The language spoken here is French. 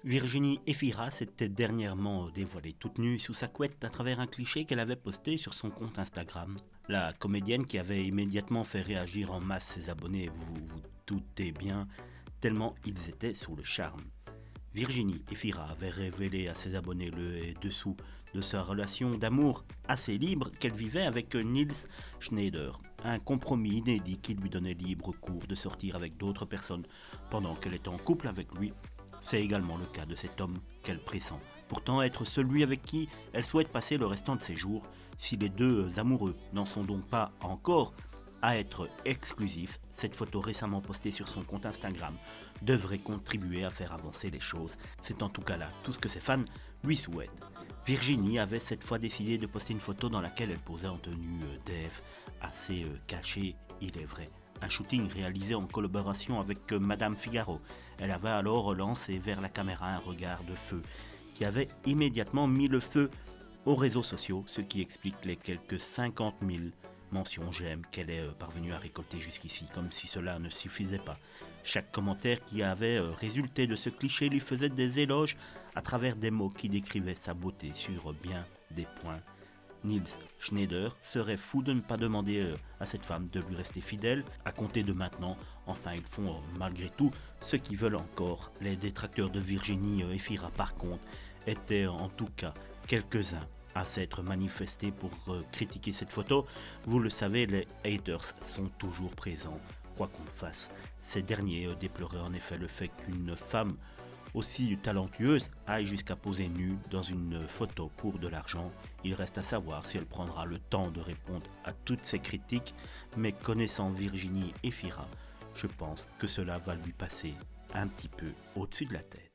Virginie Efira s'était dernièrement dévoilée toute nue sous sa couette à travers un cliché qu'elle avait posté sur son compte Instagram. La comédienne qui avait immédiatement fait réagir en masse ses abonnés, vous doutez bien, tellement ils étaient sous le charme. Virginie Efira avait révélé à ses abonnés le dessous de sa relation d'amour assez libre qu'elle vivait avec Nils Schneider, un compromis inédit qui lui donnait libre cours de sortir avec d'autres personnes pendant qu'elle était en couple avec lui. C'est également le cas de cet homme qu'elle pressent pourtant être celui avec qui elle souhaite passer le restant de ses jours. Si les deux amoureux n'en sont donc pas encore à être exclusifs, cette photo récemment postée sur son compte Instagram devrait contribuer à faire avancer les choses. C'est en tout cas là tout ce que ses fans lui souhaitent. Virginie avait cette fois décidé de poster une photo dans laquelle elle posait en tenue d'Ève, assez cachée, il est vrai. Un shooting réalisé en collaboration avec Madame Figaro. Elle avait alors lancé vers la caméra un regard de feu qui avait immédiatement mis le feu aux réseaux sociaux, ce qui explique les quelques 50 000 mentions j'aime qu'elle est parvenue à récolter jusqu'ici, comme si cela ne suffisait pas. Chaque commentaire qui avait résulté de ce cliché lui faisait des éloges à travers des mots qui décrivaient sa beauté sur bien des points. Nils Schneider serait fou de ne pas demander à cette femme de lui rester fidèle à compter de maintenant. Enfin, ils font malgré tout ce qu'ils veulent encore. Les détracteurs de Virginie Efira, par contre, étaient en tout cas quelques-uns à s'être manifestés pour critiquer cette photo. Vous le savez, les haters sont toujours présents, quoi qu'on fasse. Ces derniers déploraient en effet le fait qu'une femme aussi talentueuse aille jusqu'à poser nue dans une photo pour de l'argent. Il reste à savoir si elle prendra le temps de répondre à toutes ces critiques, mais connaissant Virginie Efira, je pense que cela va lui passer un petit peu au-dessus de la tête.